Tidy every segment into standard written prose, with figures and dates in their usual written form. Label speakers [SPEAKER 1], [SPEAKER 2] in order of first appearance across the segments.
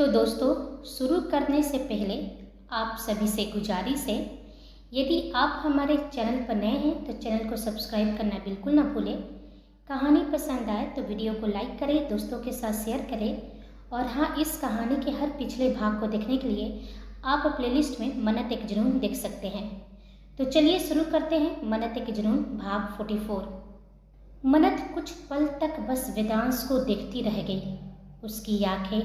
[SPEAKER 1] तो दोस्तों, शुरू करने से पहले आप सभी से गुजारिश है, यदि आप हमारे चैनल पर नए हैं तो चैनल को सब्सक्राइब करना बिल्कुल ना भूलें। कहानी पसंद आए तो वीडियो को लाइक करें, दोस्तों के साथ शेयर करें। और हाँ, इस कहानी के हर पिछले भाग को देखने के लिए आप प्लेलिस्ट में मन्नत एक जुनून देख सकते हैं। तो चलिए शुरू करते हैं मन्नत एक जुनून भाग 44। मन्नत कुछ पल तक बस वेदांश को देखती रह गई। उसकी आंखें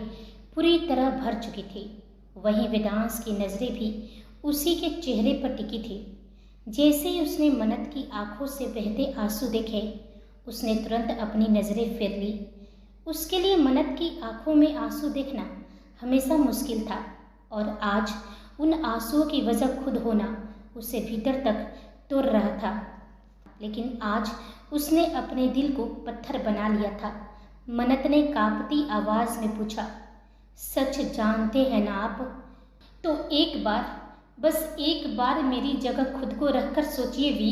[SPEAKER 1] पूरी तरह भर चुकी थी। वहीं वेदांश की नज़रें भी उसी के चेहरे पर टिकी थी। जैसे ही उसने मन्नत की आंखों से बहते आंसू देखे, उसने तुरंत अपनी नज़रें फेर ली। उसके लिए मन्नत की आंखों में आंसू देखना हमेशा मुश्किल था, और आज उन आंसुओं की वजह खुद होना उसे भीतर तक तोड़ रहा था। लेकिन आज उसने अपने दिल को पत्थर बना लिया था। मन्नत ने कांपती आवाज़ में पूछा, सच जानते हैं ना आप? तो एक बार, बस एक बार मेरी जगह खुद को रखकर सोचिए वी।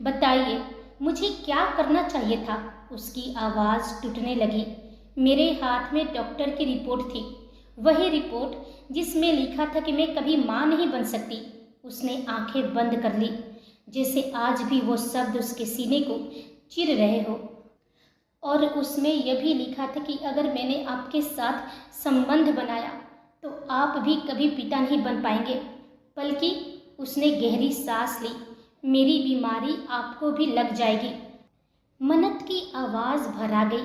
[SPEAKER 1] बताइए, मुझे क्या करना चाहिए था? उसकी आवाज़ टूटने लगी। मेरे हाथ में डॉक्टर की रिपोर्ट थी, वही रिपोर्ट जिसमें लिखा था कि मैं कभी माँ नहीं बन सकती। उसने आंखें बंद कर ली, जैसे आज भी वो शब्द उसके सीने को चिर रहे हो। और उसमें यह भी लिखा था कि अगर मैंने आपके साथ संबंध बनाया तो आप भी कभी पिता नहीं बन पाएंगे। बल्कि उसने गहरी सांस ली, मेरी बीमारी आपको भी लग जाएगी। मन्नत की आवाज़ भर आ गई।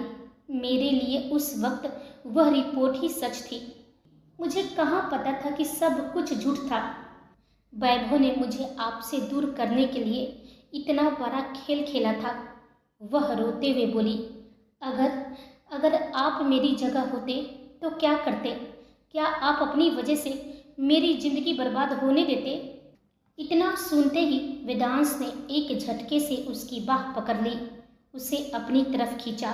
[SPEAKER 1] मेरे लिए उस वक्त वह रिपोर्ट ही सच थी। मुझे कहाँ पता था कि सब कुछ झूठ था। वैभव ने मुझे आपसे दूर करने के लिए इतना बड़ा खेल खेला था। वह रोते हुए बोली, अगर आप मेरी जगह होते तो क्या करते? क्या आप अपनी वजह से मेरी जिंदगी बर्बाद होने देते? इतना सुनते ही वेदांश ने एक झटके से उसकी बाह पकड़ ली, उसे अपनी तरफ खींचा।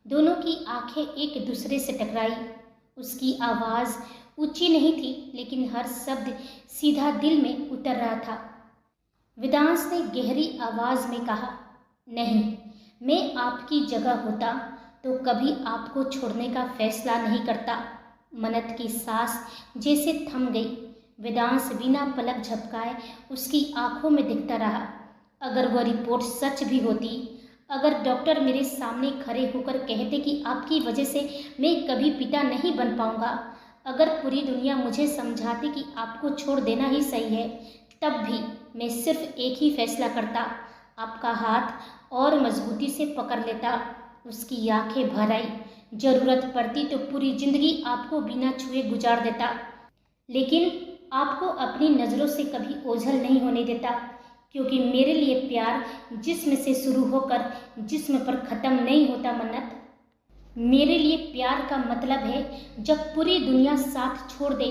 [SPEAKER 1] दोनों की आंखें एक दूसरे से टकराई। उसकी आवाज़ ऊंची नहीं थी, लेकिन हर शब्द सीधा दिल में उतर रहा था। वेदांश ने गहरी आवाज़ में कहा, नहीं, मैं आपकी जगह होता तो कभी आपको छोड़ने का फैसला नहीं करता। मन्नत की सांस जैसे थम गई। वेदांश बिना पलक झपकाए उसकी आंखों में दिखता रहा। अगर वह रिपोर्ट सच भी होती, अगर डॉक्टर मेरे सामने खड़े होकर कहते कि आपकी वजह से मैं कभी पिता नहीं बन पाऊंगा, अगर पूरी दुनिया मुझे समझाती कि आपको छोड़ देना ही सही है, तब भी मैं सिर्फ एक ही फैसला करता, आपका हाथ और मजबूती से पकड़ लेता। उसकी आंखें भर आई। जरूरत पड़ती तो पूरी जिंदगी आपको बिना छुए गुजार देता, लेकिन आपको अपनी नज़रों से कभी ओझल नहीं होने देता। क्योंकि मेरे लिए प्यार जिस्म से शुरू होकर जिस्म पर ख़त्म नहीं होता मन्नत। मेरे लिए प्यार का मतलब है जब पूरी दुनिया साथ छोड़ दे,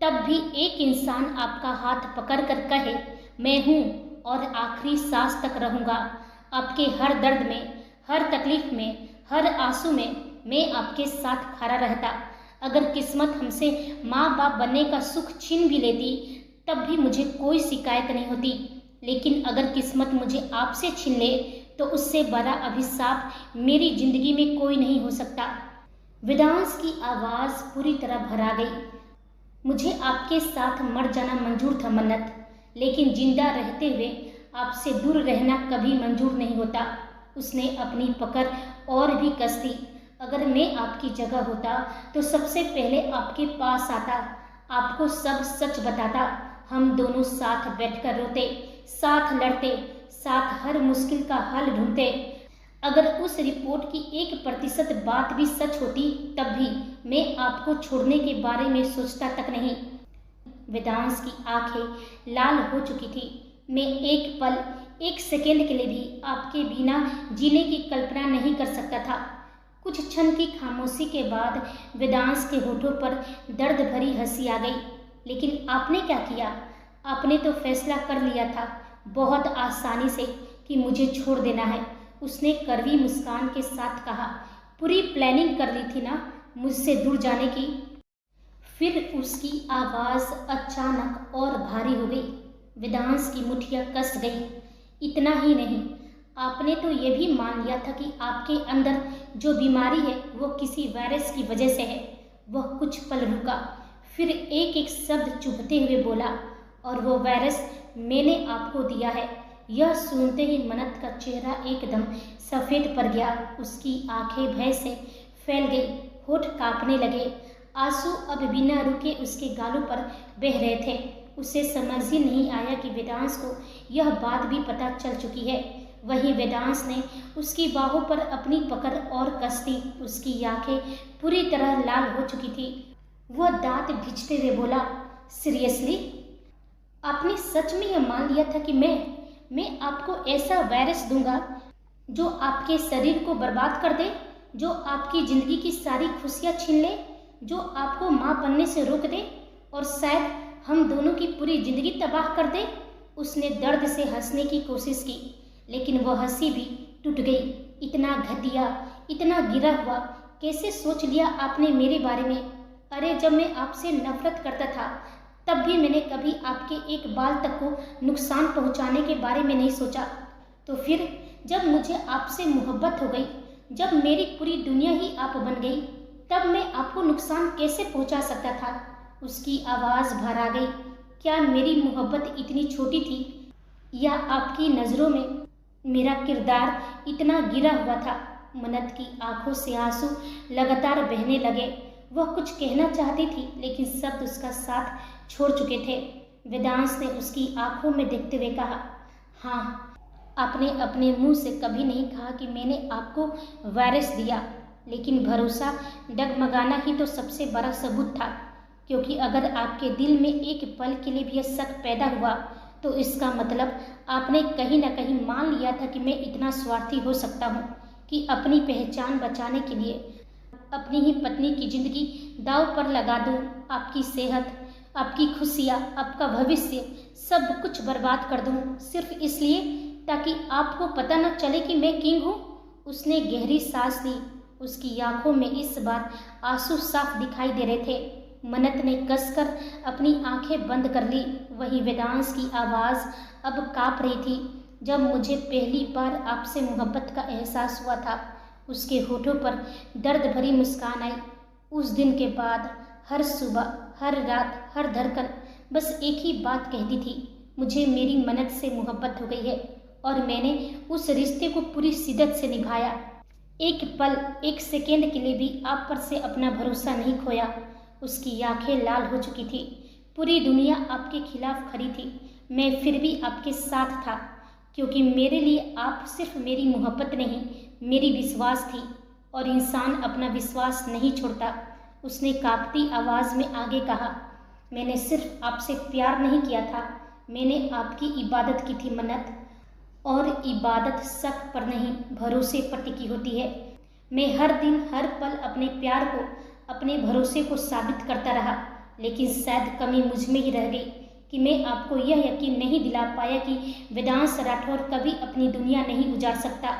[SPEAKER 1] तब भी एक इंसान आपका हाथ पकड़कर कहे, मैं हूँ और आखिरी सांस तक रहूँगा। आपके हर दर्द में, हर तकलीफ में, हर आंसू में मैं आपके साथ खड़ा रहता। अगर किस्मत हमसे माँ बाप बनने का सुख छीन भी लेती, तब भी मुझे कोई शिकायत नहीं होती। लेकिन अगर किस्मत मुझे आपसे छीन ले तो उससे बड़ा अभिशाप मेरी जिंदगी में कोई नहीं हो सकता। वेदांश की आवाज़ पूरी तरह भरा गई। मुझे आपके साथ मर जाना मंजूर था मन्नत, लेकिन जिंदा रहते हुए आपसे दूर रहना कभी मंजूर नहीं होता। उसने अपनी पकड़ और भी कस दी। अगर मैं आपकी जगह होता तो सबसे पहले आपके पास आता, आपको सब सच बताता। हम दोनों साथ बैठकर रोते, साथ लड़ते, साथ हर मुश्किल का हल ढूंढते। अगर उस रिपोर्ट की 1% बात भी सच होती, तब भी मैं आपको छोड़ने के बारे में सोचता तक नहीं। वेदांश की आंखें लाल हो चुकी थी। मैं एक पल, एक सेकेंड के लिए भी आपके बिना जीने की कल्पना नहीं कर सकता था। कुछ क्षण की खामोशी के बाद वेदांश के होठों पर दर्द भरी हंसी आ गई। लेकिन आपने क्या किया? आपने तो फैसला कर लिया था बहुत आसानी से कि मुझे छोड़ देना है। उसने कड़वी मुस्कान के साथ कहा, पूरी प्लानिंग कर ली थी ना मुझसे दूर जाने की? फिर उसकी आवाज़ अचानक और भारी हो गई। वेदांश की मुठ्ठियाँ कस गई। इतना ही नहीं, आपने तो ये भी मान लिया था कि आपके अंदर जो बीमारी है वो किसी वायरस की वजह से है। वह कुछ पल रुका, फिर एक एक शब्द चुभते हुए बोला, और वो वायरस मैंने आपको दिया है। यह सुनते ही मन्नत का चेहरा एकदम सफ़ेद पड़ गया। उसकी आंखें भय से फैल गई, होठ कांपने लगे, आंसू अब बिना रुके उसके गालों पर बह रहे थे। उसे समझ ही नहीं आया कि वेदांश को यह बात भी पता चल चुकी है। वहीं वेदांश ने उसकी बाहों पर अपनी पकड़ और कस दी। उसकी आंखें पूरी तरह लाल हो चुकी थी। वह दांत भींचते हुए बोला, सीरियसली? आपने सच में यह मान लिया था कि मैं आपको ऐसा वायरस दूंगा जो आपके शरीर को बर्बाद कर दे, जो आपकी ज़िंदगी की सारी खुशियाँ छीन ले, जो आपको माँ बनने से रोक दे और शायद हम दोनों की पूरी ज़िंदगी तबाह कर दे? उसने दर्द से हंसने की कोशिश की, लेकिन वह हंसी भी टूट गई। इतना घटिया, इतना गिरा हुआ कैसे सोच लिया आपने मेरे बारे में? अरे जब मैं आपसे नफरत करता था तब भी मैंने कभी आपके एक बाल तक को नुकसान पहुंचाने के बारे में नहीं सोचा। तो फिर जब मुझे आपसे मोहब्बत हो गई, जब मेरी पूरी दुनिया ही आप बन गई, तब मैं आपको नुकसान कैसे पहुंचा सकता था? उसकी आवाज़ भर आ गई। क्या मेरी मोहब्बत इतनी छोटी थी, या आपकी नज़रों में मेरा किरदार इतना गिरा हुआ था? मन्नत की आंखों से आंसू लगातार बहने लगे। वह कुछ कहना चाहती थी, लेकिन शब्द उसका साथ छोड़ चुके थे। वेदांश ने उसकी आंखों में देखते हुए कहा, हाँ, आपने अपने मुंह से कभी नहीं कहा कि मैंने आपको वायरस दिया, लेकिन भरोसा डगमगाना ही तो सबसे बड़ा सबूत था। क्योंकि अगर आपके दिल में एक पल के लिए भी यह शक पैदा हुआ, तो इसका मतलब आपने कहीं न कहीं मान लिया था कि मैं इतना स्वार्थी हो सकता हूँ कि अपनी पहचान बचाने के लिए अपनी ही पत्नी की ज़िंदगी दांव पर लगा दूँ। आपकी सेहत, आपकी खुशियाँ, आपका भविष्य सब कुछ बर्बाद कर दूँ, सिर्फ इसलिए ताकि आपको पता न चले कि मैं किंग हूँ। उसने गहरी सांस ली। उसकी आंखों में इस बार आंसू साफ दिखाई दे रहे थे। मन्नत ने कसकर अपनी आंखें बंद कर ली। वहीं वेदांश की आवाज़ अब काँप रही थी। जब मुझे पहली बार आपसे मोहब्बत का एहसास हुआ था, उसके होठों पर दर्द भरी मुस्कान आई। उस दिन के बाद हर सुबह, हर रात, हर धड़कन बस एक ही बात कहती थी, मुझे मेरी मन्नत से मोहब्बत हो गई है। और मैंने उस रिश्ते को पूरी शिद्दत से निभाया। एक पल, एक सेकेंड के लिए भी आप पर से अपना भरोसा नहीं खोया। उसकी आंखें लाल हो चुकी थी। पूरी दुनिया आपके खिलाफ खड़ी थी, मैं फिर भी आपके साथ था, क्योंकि मेरे लिए आप सिर्फ मेरी मोहब्बत नहीं, मेरी विश्वास थी। और इंसान अपना विश्वास नहीं छोड़ता। उसने कांपती आवाज़ में आगे कहा, मैंने सिर्फ आपसे प्यार नहीं किया था, मैंने आपकी इबादत की थी मन्नत। और इबादत शक पर नहीं, भरोसे पर टिकी होती है। मैं हर दिन, हर पल अपने प्यार को, अपने भरोसे को साबित करता रहा, लेकिन शायद कमी मुझ में ही रह गई कि मैं आपको यह यकीन नहीं दिला पाया कि वेदांश राठौर कभी अपनी दुनिया नहीं गुजार सकता।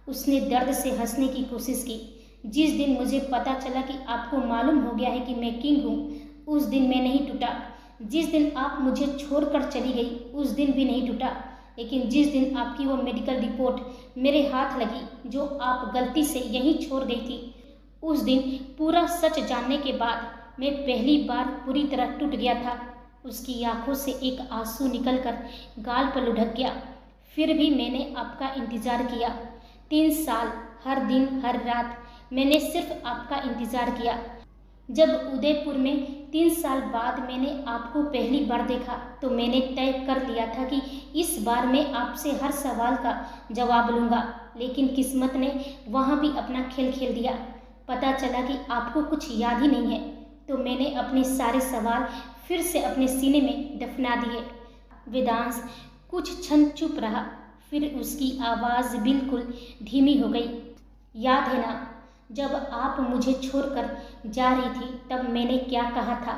[SPEAKER 1] उसने दर्द से हंसने की कोशिश की। जिस दिन मुझे पता चला कि आपको मालूम हो गया है कि मैं किंग हूँ, उस दिन मैं नहीं टूटा। जिस दिन आप मुझे छोड़कर चली गई, उस दिन भी नहीं टूटा। लेकिन जिस दिन आपकी वो मेडिकल रिपोर्ट मेरे हाथ लगी, जो आप गलती से यहीं छोड़ गई थी, उस दिन पूरा सच जानने के बाद मैं पहली बार पूरी तरह टूट गया था। उसकी आंखों से एक आंसू निकलकर गाल पर लुढ़क गया। फिर भी मैंने आपका इंतज़ार किया। 3 साल, हर दिन, हर रात मैंने सिर्फ आपका इंतज़ार किया। जब उदयपुर में 3 साल बाद मैंने आपको पहली बार देखा, तो मैंने तय कर लिया था कि इस बार मैं आपसे हर सवाल का जवाब लूँगा। लेकिन किस्मत ने वहाँ भी अपना खेल खेल दिया। पता चला कि आपको कुछ याद ही नहीं है, तो मैंने अपने सारे सवाल फिर से अपने सीने में दफना दिए। वेदांश कुछ क्षण चुप रहा, फिर उसकी आवाज़ बिल्कुल धीमी हो गई। याद है ना, जब आप मुझे छोड़कर जा रही थी, तब मैंने क्या कहा था?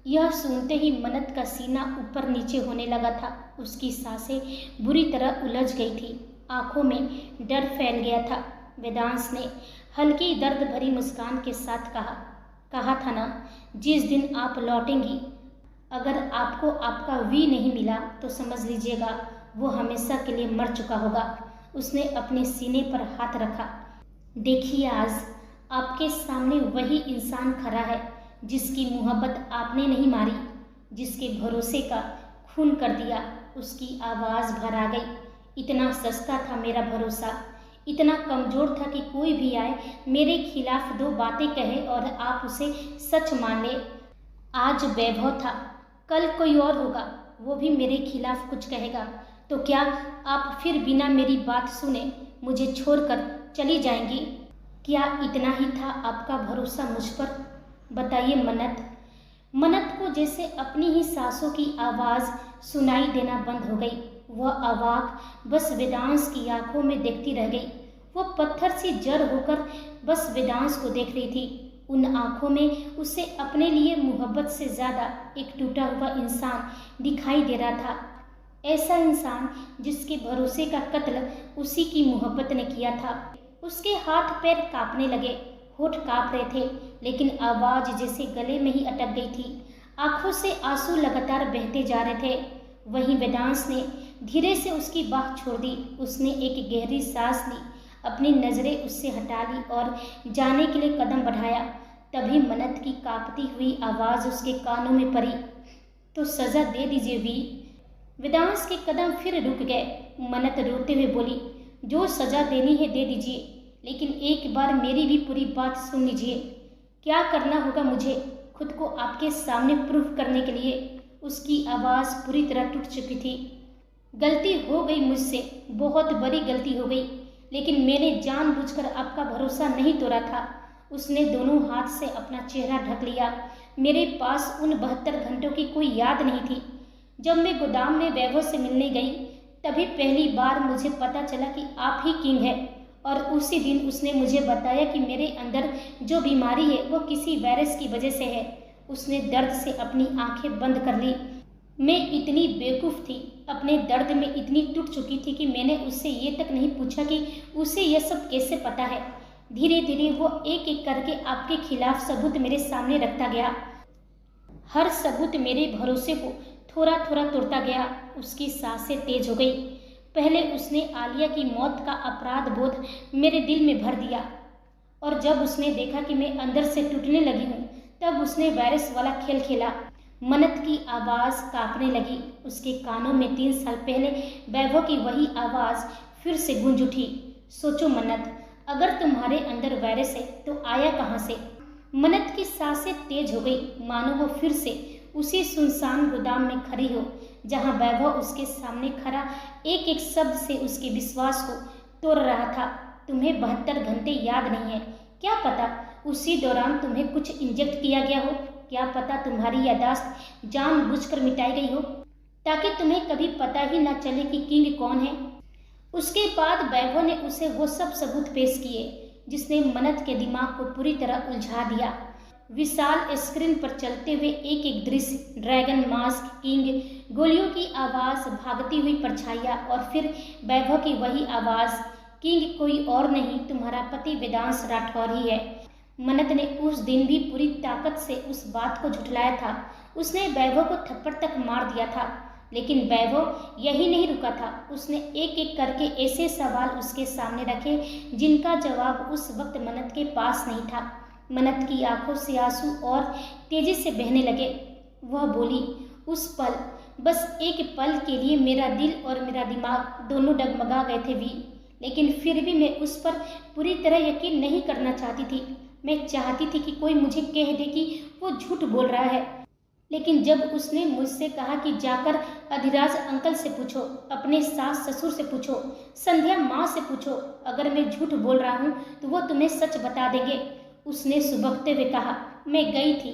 [SPEAKER 1] यह सुनते ही मन्नत का सीना ऊपर नीचे होने लगा था। उसकी सांसें बुरी तरह उलझ गई थी, आंखों में डर फैल गया था। वेदांश ने हल्की दर्द भरी मुस्कान के साथ कहा था ना, जिस दिन आप लौटेंगी, अगर आपको आपका वी नहीं मिला तो समझ लीजिएगा वो हमेशा के लिए मर चुका होगा। उसने अपने सीने पर हाथ रखा। देखिए, आज आपके सामने वही इंसान खड़ा है जिसकी मोहब्बत आपने नहीं मारी, जिसके भरोसे का खून कर दिया, उसकी आवाज़ भर आ गई। इतना सस्ता था मेरा भरोसा, इतना कमज़ोर था कि कोई भी आए मेरे खिलाफ दो बातें कहे और आप उसे सच मान ले। आज वैभव था, कल कोई और होगा, वो भी मेरे खिलाफ कुछ कहेगा, तो क्या आप फिर बिना मेरी बात सुने मुझे छोड़कर चली जाएंगी? क्या इतना ही था आपका भरोसा मुझ पर? बताइए मन्नत। मन्नत को जैसे अपनी ही सांसों की आवाज़ सुनाई देना बंद हो गई। वह अवाक बस वेदांश की आंखों में देखती रह गई। वो पत्थर सी जड़ होकर बस वेदांश को देख रही थी। उन आंखों में उसे अपने लिए मोहब्बत से ज़्यादा एक टूटा हुआ इंसान दिखाई दे रहा था। ऐसा इंसान जिसके भरोसे का कत्ल उसी की मोहब्बत ने किया था। उसके हाथ पैर कांपने लगे, होठ कांप रहे थे, लेकिन आवाज़ जैसे गले में ही अटक गई थी। आंखों से आंसू लगातार बहते जा रहे थे। वहीं वेदांश ने धीरे से उसकी बाह छोड़ दी। उसने एक गहरी सांस ली, अपनी नज़रें उससे हटा ली और जाने के लिए कदम बढ़ाया। तभी मन्नत की कांपती हुई आवाज़ उसके कानों में पड़ी, तो सज़ा दे दीजिए वीर। वेदांश के कदम फिर रुक गए। मन्नत रोते हुए बोली, जो सज़ा देनी है दे दीजिए, लेकिन एक बार मेरी भी पूरी बात सुन लीजिए। क्या करना होगा मुझे खुद को आपके सामने प्रूफ करने के लिए? उसकी आवाज़ पूरी तरह टूट चुकी थी। गलती हो गई मुझसे, बहुत बड़ी गलती हो गई, लेकिन मैंने जानबूझकर आपका भरोसा नहीं तोड़ा था। उसने दोनों हाथ से अपना चेहरा ढक लिया। मेरे पास उन 72 घंटों की कोई याद नहीं थी। जब मैं गोदाम में वैभव से मिलने गई, तभी पहली बार मुझे पता चला कि आप ही किंग हैं। और उसी दिन उसने मुझे बताया कि मेरे अंदर जो बीमारी है वो किसी वायरस की वजह से है। उसने दर्द से अपनी आंखें बंद कर ली। मैं इतनी बेवकूफ़ थी, अपने दर्द में इतनी टूट चुकी थी कि मैंने उससे ये तक नहीं पूछा कि उसे यह सब कैसे पता है। धीरे धीरे वो एक एक करके आपके खिलाफ सबूत मेरे सामने रखता गया। हर सबूत मेरे भरोसे को थोड़ा थोड़ा तोड़ता गया। उसकी सांसें तेज हो गई। पहले उसने आलिया की मौत का अपराध बोध मेरे दिल में भर दिया, और जब उसने देखा कि मैं अंदर से टूटने लगी हूँ, तब उसने वायरस वाला खेल खेला। मन्नत की आवाज़ कांपने लगी। उसके कानों में 3 साल पहले वैभव की वही आवाज़ फिर से गूंज उठी। सोचो मन्नत, अगर तुम्हारे अंदर वायरस है तो आया कहाँ से? मन्नत की सांसें तेज हो गई, मानो वो फिर से उसी सुनसान गोदाम में खड़ी हो, जहाँ वैभव उसके सामने खड़ा एक एक शब्द से उसके विश्वास को तोड़ रहा था। तुम्हें 72 घंटे याद नहीं है? क्या पता उसी दौरान तुम्हें कुछ इंजेक्ट किया गया हो। क्या पता तुम्हारी यादाश्त जानबूझकर मिटाई गई हो, ताकि तुम्हें कभी पता ही न चले कि किंग कौन है। उसके बाद वैभव ने उसे वो सब सबूत पेश किए जिसने मन्नत के दिमाग को पूरी तरह उलझा दिया। विशाल स्क्रीन पर चलते हुए एक एक दृश्य, ड्रैगन मास्क, किंग, गोलियों की आवाज़, भागती हुई परछाइयाँ, और फिर वैभव की वही आवाज़, किंग कोई और नहीं, तुम्हारा पति वेदांश राठौर ही है। मन्नत ने उस दिन भी पूरी ताकत से उस बात को झुठलाया था। उसने वैभव को थप्पड़ तक मार दिया था, लेकिन वैभव यही नहीं रुका था। उसने एक एक करके ऐसे सवाल उसके सामने रखे जिनका जवाब उस वक्त मन्नत के पास नहीं था। मन्नत की आंखों से आंसू और तेजी से बहने लगे। वह बोली, उस पल, बस एक पल के लिए मेरा दिल और मेरा दिमाग दोनों डगमगा गए थे वीर, लेकिन फिर भी मैं उस पर पूरी तरह यकीन नहीं करना चाहती थी। मैं चाहती थी कि कोई मुझे कह दे कि वो झूठ बोल रहा है, लेकिन जब उसने मुझसे कहा कि जाकर अधिराज अंकल से पूछो, अपने सास ससुर से पूछो, संध्या माँ से पूछो, अगर मैं झूठ बोल रहा हूँ तो वो तुम्हें सच बता देंगे। उसने सुबकते हुए कहा, मैं गई थी,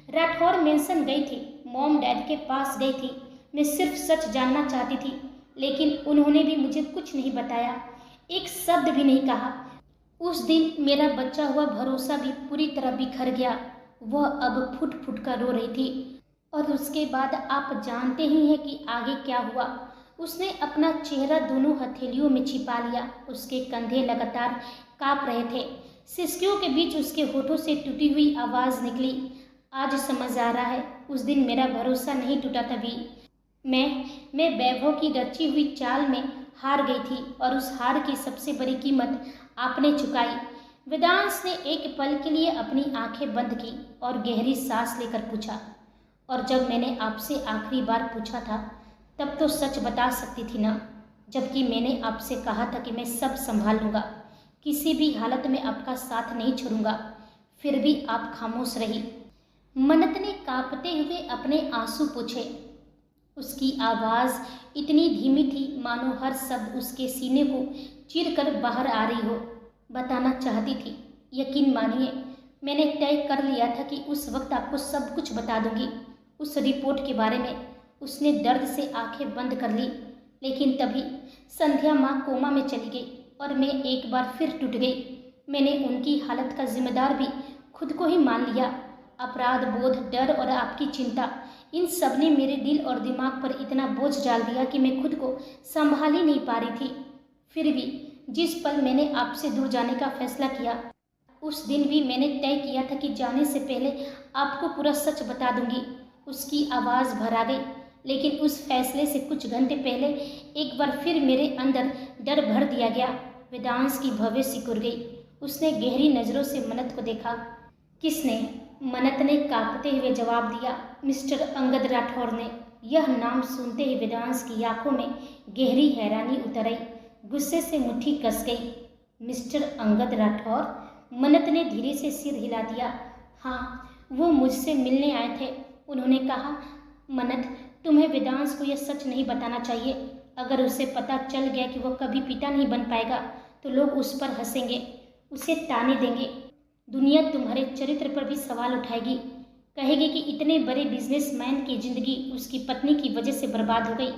[SPEAKER 1] राठौर मेंशन गई थी, मॉम डैड के पास गई थी। मैं सिर्फ सच जानना चाहती थी, लेकिन उन्होंने भी मुझे कुछ नहीं बताया, एक शब्द भी नहीं कहा। उस दिन मेरा बचा हुआ भरोसा भी पूरी तरह बिखर गया। वह अब फुट फुट कर रो रही थी। और उसके बाद आप जानते ही हैं कि आगे क्या हुआ। उसने अपना चेहरा दोनों हथेलियों में छिपा लिया। उसके कंधे लगातार कांप रहे थे। सिसकियों के बीच उसके होठों से टूटी हुई आवाज़ निकली, आज समझ आ रहा है, उस दिन मेरा भरोसा नहीं टूटा था वीर। मैं वैभव की रची हुई चाल में हार गई थी, और उस हार की सबसे बड़ी कीमत आपने चुकाई। वेदांश ने एक पल के लिए अपनी आंखें बंद की और गहरी सांस लेकर पूछा, और जब मैंने आपसे आखिरी बार पूछा था तब तो सच बता सकती थी ना, जबकि मैंने आपसे कहा था कि मैं सब संभाल लूँगा, किसी भी हालत में आपका साथ नहीं छोड़ूंगा, फिर भी आप खामोश रही। मन्नत ने कांपते हुए अपने आंसू पोंछे। उसकी आवाज़ इतनी धीमी थी मानो हर शब्द उसके सीने को चीरकर बाहर आ रही हो। बताना चाहती थी, यकीन मानिए मैंने तय कर लिया था कि उस वक्त आपको सब कुछ बता दूंगी, उस रिपोर्ट के बारे में। उसने दर्द से आंखें बंद कर ली, लेकिन तभी संध्या माँ कोमा में चली गई और मैं एक बार फिर टूट गई। मैंने उनकी हालत का जिम्मेदार भी खुद को ही मान लिया। अपराध बोध, डर और आपकी चिंता, इन सब ने मेरे दिल और दिमाग पर इतना बोझ डाल दिया कि मैं खुद को संभाल ही नहीं पा रही थी। फिर भी जिस पल मैंने आपसे दूर जाने का फैसला किया, उस दिन भी मैंने तय किया था कि जाने से पहले आपको पूरा सच बता दूंगी। उसकी आवाज़ भर आ गई, लेकिन उस फैसले से कुछ घंटे पहले एक बार फिर मेरे अंदर डर भर दिया गया। वेदांश की भवें सिकुड़ गई। उसने गहरी नज़रों से मन्नत को देखा। किसने? मन्नत ने कांपते हुए जवाब दिया, मिस्टर अंगद राठौर ने। यह नाम सुनते ही वेदांश की आंखों में गहरी हैरानी उतर आई। गुस्से से मुट्ठी कस गई। मिस्टर अंगद राठौर? मन्नत ने धीरे से सिर हिला दिया। हाँ, वो मुझसे मिलने आए थे। उन्होंने कहा, मन्नत तुम्हें वेदांश को यह सच नहीं बताना चाहिए। अगर उसे पता चल गया कि वह कभी पिता नहीं बन पाएगा तो लोग उस पर हंसेंगे, उसे ताने देंगे। दुनिया तुम्हारे चरित्र पर भी सवाल उठाएगी, कहेगी कि इतने बड़े बिजनेसमैन की जिंदगी उसकी पत्नी की वजह से बर्बाद हो गई।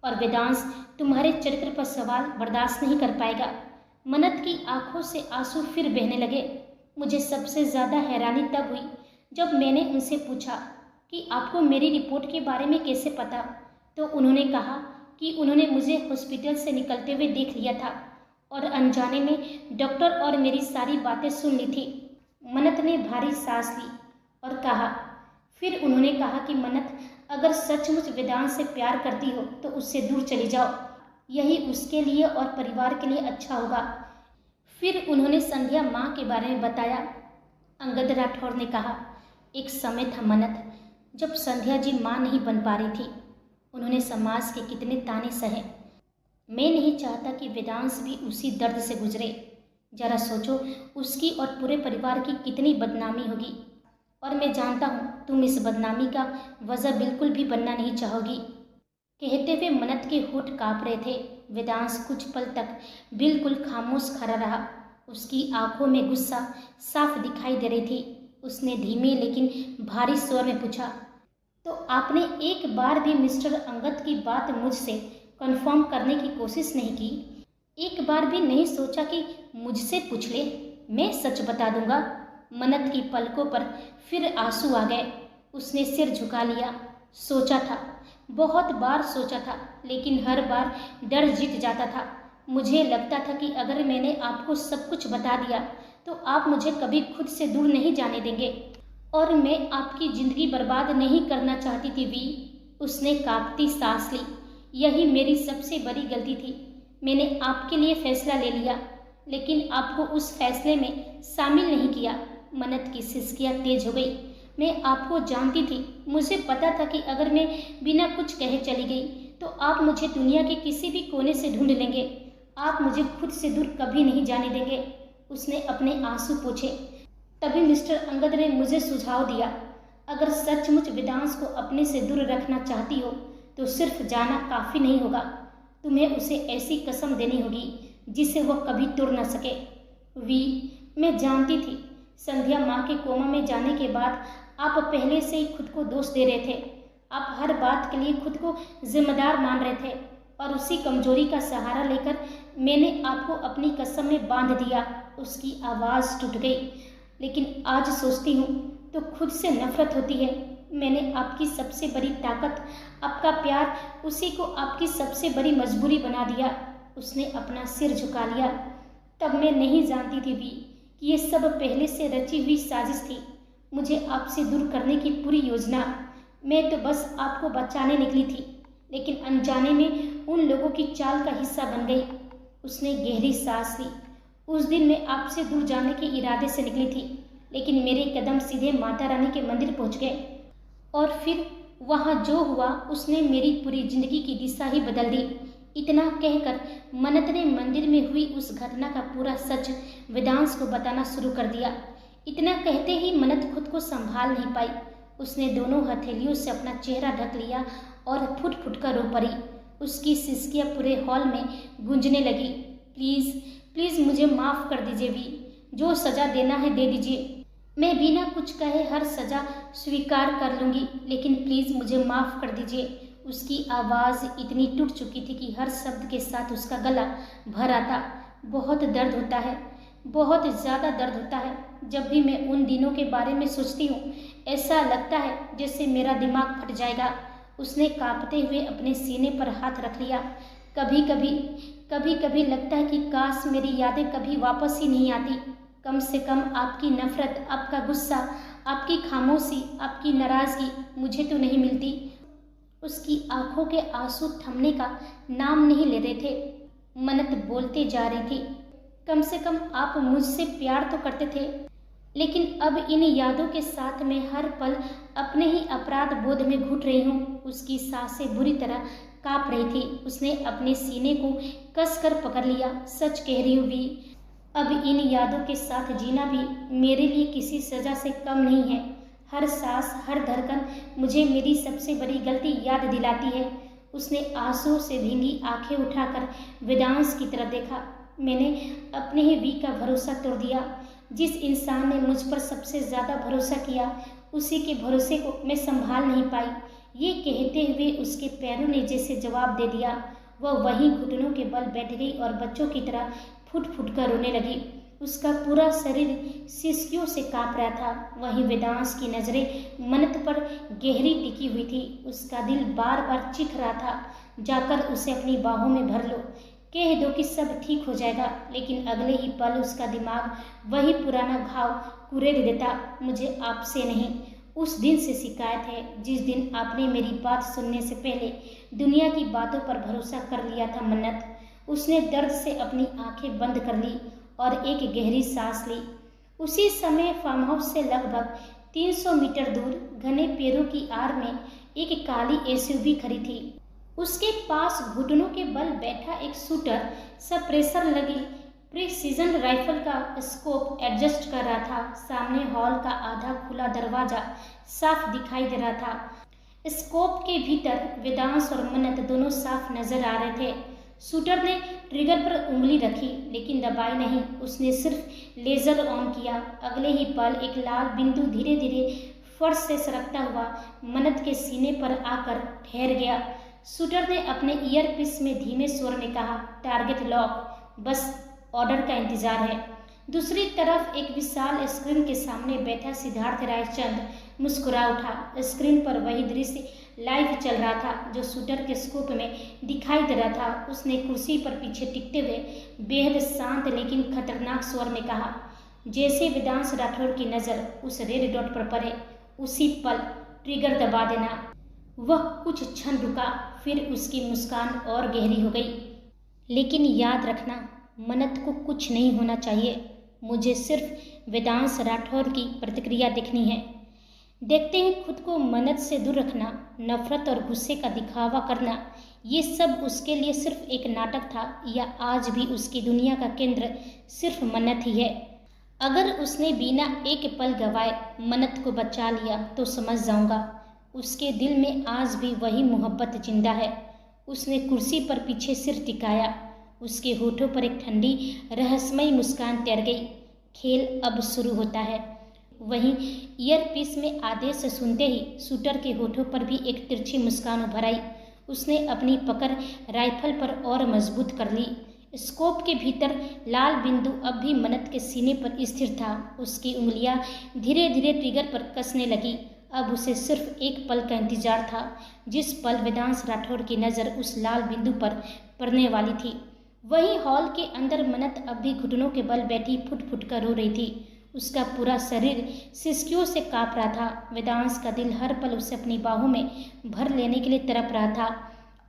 [SPEAKER 1] और वेदांश तुम्हारे चरित्र पर सवाल बर्दाश्त नहीं कर पाएगा। मन्नत की आंखों से आंसू फिर बहने लगे। मुझे सबसे ज़्यादा हैरानी तब हुई जब मैंने उनसे पूछा कि आपको मेरी रिपोर्ट के बारे में कैसे पता, तो उन्होंने कहा कि उन्होंने मुझे हॉस्पिटल से निकलते हुए देख लिया था और अनजाने में डॉक्टर और मेरी सारी बातें सुन ली थी। मन्नत ने भारी सांस ली और कहा, फिर उन्होंने कहा कि मन्नत अगर सचमुच वेदांश से प्यार करती हो तो उससे दूर चली जाओ, यही उसके लिए और परिवार के लिए अच्छा होगा। फिर उन्होंने संध्या माँ के बारे में बताया। अंगद राठौर ने कहा, एक समय था मन्नत जब संध्या जी माँ नहीं बन पा रही थी। उन्होंने समाज के कितने ताने सहे। मैं नहीं चाहता कि वेदांश भी उसी दर्द से गुजरे। जरा सोचो, उसकी और पूरे परिवार की कितनी बदनामी होगी। और मैं जानता हूँ तुम इस बदनामी का वजह बिल्कुल भी बनना नहीं चाहोगी। कहते हुए मन्नत के होठ काँप रहे थे। वेदांश कुछ पल तक बिल्कुल खामोश खड़ा रहा। उसकी आंखों में गुस्सा साफ दिखाई दे रही थी। उसने धीमे लेकिन भारी स्वर में पूछा, तो आपने एक बार भी मिस्टर अंगद की बात मुझसे कंफर्म करने की कोशिश नहीं की? एक बार भी नहीं सोचा कि मुझसे पूछ ले, मैं सच बता दूंगा? मन्नत की पलकों पर फिर आंसू आ गए। उसने सिर झुका लिया। सोचा था, बहुत बार सोचा था, लेकिन हर बार डर जीत जाता था। मुझे लगता था कि अगर मैंने आपको सब कुछ बता दिया तो आप मुझे कभी खुद से दूर नहीं जाने देंगे, और मैं आपकी ज़िंदगी बर्बाद नहीं करना चाहती थी वी। उसने कांपती सांस ली। यही मेरी सबसे बड़ी गलती थी। मैंने आपके लिए फैसला ले लिया, लेकिन आपको उस फैसले में शामिल नहीं किया। मन्नत की सिसकियाँ तेज हो गई। मैं आपको जानती थी। मुझे पता था कि अगर मैं बिना कुछ कहे चली गई तो आप मुझे दुनिया के किसी भी कोने से ढूंढ लेंगे। आप मुझे खुद से दूर कभी नहीं जाने देंगे। उसने अपने आंसू पोंछे। तभी मिस्टर अंगद ने मुझे सुझाव दिया, अगर सचमुच वेदांश को अपने से दूर रखना चाहती हो तो सिर्फ जाना काफ़ी नहीं होगा। तुम्हें उसे ऐसी कसम देनी होगी जिसे वह कभी तोड़ न सके। वी, मैं जानती थी संध्या माँ के कोमा में जाने के बाद आप पहले से ही खुद को दोष दे रहे थे। आप हर बात के लिए खुद को जिम्मेदार मान रहे थे, और उसी कमजोरी का सहारा लेकर मैंने आपको अपनी कसम में बांध दिया। उसकी आवाज़ टूट गई। लेकिन आज सोचती हूँ तो खुद से नफरत होती है। मैंने आपकी सबसे बड़ी ताकत, आपका प्यार, उसी को आपकी सबसे बड़ी मजबूरी बना दिया। उसने अपना सिर झुका लिया। तब मैं नहीं जानती थी भी कि ये सब पहले से रची हुई साजिश थी, मुझे आपसे दूर करने की पूरी योजना। मैं तो बस आपको बचाने निकली थी, लेकिन अनजाने में उन लोगों की चाल का हिस्सा बन गई। उसने गहरी सांस ली। उस दिन मैं आपसे दूर जाने के इरादे से निकली थी, लेकिन मेरे कदम सीधे माता रानी के मंदिर पहुंच गए और फिर वहां जो हुआ उसने मेरी पूरी जिंदगी की दिशा ही बदल दी। इतना कहकर मन्नत ने मंदिर में हुई उस घटना का पूरा सच वेदांश को बताना शुरू कर दिया। इतना कहते ही मन्नत खुद को संभाल नहीं पाई। उसने दोनों हथेलियों से अपना चेहरा ढक लिया और फुट फुट कर रो पड़ी। उसकी सिसकियां पूरे हॉल में गूंजने लगी। प्लीज़ प्लीज़ मुझे माफ़ कर दीजिए वी, जो सज़ा देना है दे दीजिए। मैं बिना कुछ कहे हर सज़ा स्वीकार कर लूँगी, लेकिन प्लीज़ मुझे माफ़ कर दीजिए। उसकी आवाज़ इतनी टूट चुकी थी कि हर शब्द के साथ उसका गला भर आता। बहुत दर्द होता है, बहुत ज़्यादा दर्द होता है। जब भी मैं उन दिनों के बारे में सोचती हूँ ऐसा लगता है जैसे मेरा दिमाग फट जाएगा। उसने कांपते हुए अपने सीने पर हाथ रख लिया। कभी कभी लगता है कि काश मेरी यादें कभी वापस ही नहीं आती। कम से कम आपकी नफरत, आपका गुस्सा, आपकी खामोशी, आपकी नाराज़गी मुझे तो नहीं मिलती। उसकी आंखों के आंसू थमने का नाम नहीं ले रहे थे। मन्नत बोलते जा रही थी, कम से कम आप मुझसे प्यार तो करते थे, लेकिन अब इन यादों के साथ मैं हर पल अपने ही अपराध बोध में घुट रही हूँ। उसकी सांसें बुरी तरह कांप रही थी। उसने अपने सीने को कसकर पकड़ लिया। सच कह रही हूँ वी, अब इन यादों के साथ जीना भी मेरे लिए किसी सज़ा से कम नहीं है। हर सांस, हर धड़कन मुझे मेरी सबसे बड़ी गलती याद दिलाती है। उसने आंसुओं से भींगी आंखें उठाकर वेदांश की तरफ देखा। मैंने अपने ही वी का भरोसा तोड़ दिया। जिस इंसान ने मुझ पर सबसे ज़्यादा भरोसा किया, उसी के भरोसे को मैं संभाल नहीं पाई। ये कहते हुए उसके पैरों ने जैसे जवाब दे दिया। वह वहीं घुटनों के बल बैठ गई और बच्चों की तरह फुट फुट कर रोने लगी। उसका पूरा शरीर सिसकियों से कांप रहा था। वहीं वेदांश की नज़रें मन्नत पर गहरी टिकी हुई थी। उसका दिल बार बार चीख रहा था, जाकर उसे अपनी बाहों में भर लो, कह दो कि सब ठीक हो जाएगा। लेकिन अगले ही पल उसका दिमाग वही पुराना घाव कुरेद देता। मुझे आपसे नहीं, उस दिन से शिकायत है जिस दिन आपने मेरी बात सुनने से पहले दुनिया की बातों पर भरोसा कर लिया था। मन्नत, उसने दर्द से अपनी आंखें बंद कर ली और एक गहरी सांस ली। उसी समय फार्म हाउस से लगभग 300 मीटर दूर घने पेड़ों की आड़ में एक काली एसयूवी खड़ी थी। उसके पास घुटनों के बल बैठा एक शूटर सप्रेशर लगी प्रिसीजन राइफल का स्कोप एडजस्ट कर रहा था। सामने हॉल का आधा खुला दरवाजा साफ दिखाई दे रहा था। स्कोप के भीतर वेदांश और मन्नत दोनों साफ नजर आ रहे थे। शूटर ने ट्रिगर पर उंगली रखी, लेकिन दबाई नहीं। उसने सिर्फ लेजर ऑन किया। अगले ही पल एक लाल बिंदु धीरे धीरे फर्श से सरकता हुआ मन्नत के सीने पर आकर ठहर गया। शूटर ने अपने ईयरपीस में धीमे स्वर में कहा, टारगेट लॉक, बस ऑर्डर का इंतजार है। दूसरी तरफ एक विशाल स्क्रीन के सामने बैठा सिद्धार्थ रायचंद मुस्कुरा उठा। स्क्रीन पर वही दृश्य लाइव चल रहा था जो शूटर के स्कोप में दिखाई दे रहा था। उसने कुर्सी पर पीछे टिकते हुए बेहद शांत लेकिन खतरनाक स्वर में कहा, जैसे वेदांश राठौर की नज़र उस रेड डॉट पर पड़े, उसी पल ट्रिगर दबा देना। वह कुछ क्षण रुका, फिर उसकी मुस्कान और गहरी हो गई। लेकिन याद रखना, मन्नत को कुछ नहीं होना चाहिए। मुझे सिर्फ वेदांश राठौर की प्रतिक्रिया देखनी है। देखते हैं खुद को मन्नत से दूर रखना, नफरत और गुस्से का दिखावा करना, ये सब उसके लिए सिर्फ एक नाटक था, या आज भी उसकी दुनिया का केंद्र सिर्फ मन्नत ही है। अगर उसने बिना एक पल गवाए मन्नत को बचा लिया तो समझ जाऊंगा उसके दिल में आज भी वही मोहब्बत जिंदा है। उसने कुर्सी पर पीछे सिर टिकाया। उसके होठों पर एक ठंडी रहस्यमयी मुस्कान तैर गई। खेल अब शुरू होता है। वहीं ईयरपीस में आदेश सुनते ही शूटर के होठों पर भी एक तिरछी मुस्कान उभर आई। उसने अपनी पकड़ राइफल पर और मजबूत कर ली। स्कोप के भीतर लाल बिंदु अब भी मन्नत के सीने पर स्थिर था। उसकी उंगलियां धीरे धीरे ट्रिगर पर कसने लगी। अब उसे सिर्फ एक पल का इंतजार था, जिस पल वेदांश राठौर की नज़र उस लाल बिंदु पर पड़ने वाली थी। वहीं हॉल के अंदर मन्नत अब भी घुटनों के बल बैठी फुट फुट कर रो रही थी। उसका पूरा शरीर सिसकियों से कांप रहा था। वेदांश का दिल हर पल उसे अपनी बाहों में भर लेने के लिए तड़प रहा था।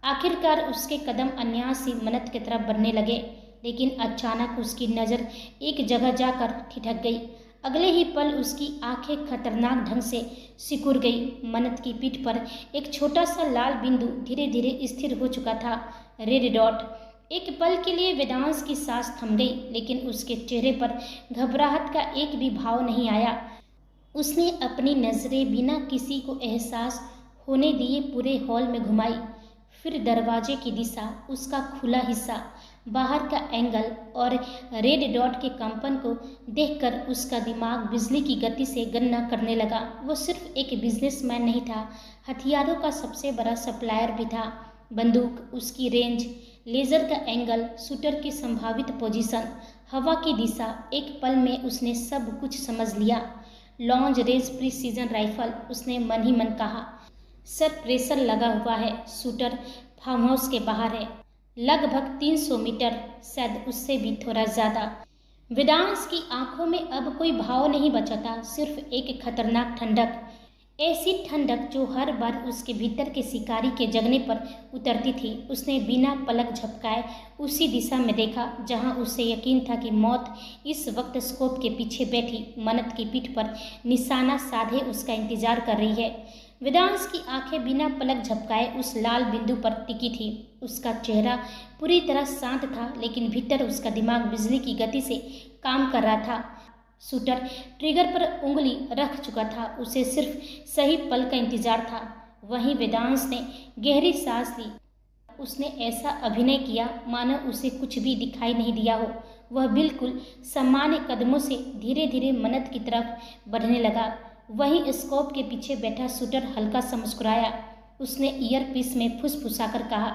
[SPEAKER 1] आखिरकार उसके कदम अन्यास ही मन्नत की तरफ बढ़ने लगे। लेकिन अचानक उसकी नज़र एक जगह जाकर ठिठक गई। अगले ही पल उसकी आंखें खतरनाक ढंग से सिकुड़ गई। मन्नत की पीठ पर एक छोटा सा लाल बिंदु धीरे धीरे स्थिर हो चुका था, रेड डॉट। एक पल के लिए वेदांश की सांस थम गई, लेकिन उसके चेहरे पर घबराहट का एक भी भाव नहीं आया। उसने अपनी नज़रें बिना किसी को एहसास होने दिए पूरे हॉल में घुमाई, फिर दरवाजे की दिशा, उसका खुला हिस्सा, बाहर का एंगल और रेड डॉट के कंपन को देखकर उसका दिमाग बिजली की गति से गणना करने लगा। वो सिर्फ एक बिजनेसमैन नहीं था, हथियारों का सबसे बड़ा सप्लायर भी था। बंदूक, उसकी रेंज, लेज़र का एंगल, शूटर की संभावित पोजीशन, हवा की दिशा, एक पल में उसने सब कुछ समझ लिया। लॉन्ग रेंज प्रिसीजन राइफल, उसने मन ही मन कहा। सर प्रेशर लगा हुआ है, शूटर फार्म हाउस के बाहर है, लगभग 300 मीटर, शायद उससे भी थोड़ा ज़्यादा। वेदांश की आंखों में अब कोई भाव नहीं बचा था, सिर्फ एक खतरनाक ठंडक, ऐसी ठंडक जो हर बार उसके भीतर के शिकारी के जगने पर उतरती थी। उसने बिना पलक झपकाए उसी दिशा में देखा जहां उसे यकीन था कि मौत इस वक्त स्कोप के पीछे बैठी मन्नत की पीठ पर निशाना साधे उसका इंतजार कर रही है। वेदांश की आंखें बिना पलक झपकाए उस लाल बिंदु पर टिकी थी। उसका चेहरा पूरी तरह शांत था, लेकिन भीतर उसका दिमाग बिजली की गति से काम कर रहा था। शूटर ट्रिगर पर उंगली रख चुका था, उसे सिर्फ सही पल का इंतजार था। वहीं वेदांश ने गहरी सांस ली। उसने ऐसा अभिनय किया मानो उसे कुछ भी दिखाई नहीं दिया हो। वह बिल्कुल सामान्य कदमों से धीरे धीरे मन्नत की तरफ बढ़ने लगा। वहीं स्कोप के पीछे बैठा शूटर हल्का सा मुस्कुराया। उसने ईयरपीस में फुसफुसाकर कहा,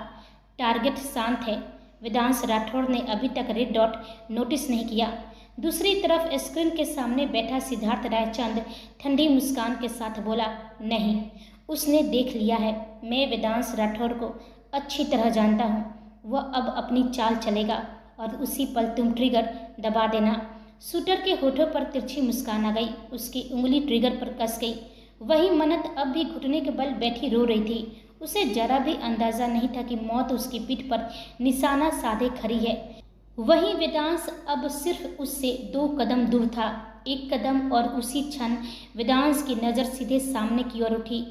[SPEAKER 1] टारगेट शांत है। वेदांश राठौड़ ने अभी तक रेड डॉट नोटिस नहीं किया। दूसरी तरफ स्क्रीन के सामने बैठा सिद्धार्थ रायचंद ठंडी मुस्कान के साथ बोला, नहीं, उसने देख लिया है। मैं वेदांश राठौड़ को अच्छी तरह जानता हूँ। वह अब अपनी चाल चलेगा और उसी पल तुम ट्रिगर दबा देना। शूटर के होठों पर तिरछी मुस्कान आ गई। उसकी उंगली ट्रिगर पर कस गई। वही मन्नत अब भी घुटने के बल बैठी रो रही थी। उसे जरा भी अंदाजा नहीं था कि मौत उसकी पीठ पर निशाना साधे खड़ी है। वही वेदांश अब सिर्फ उससे 2 कदम दूर था। एक कदम और उसी क्षण वेदांश की नज़र सीधे सामने की ओर उठी।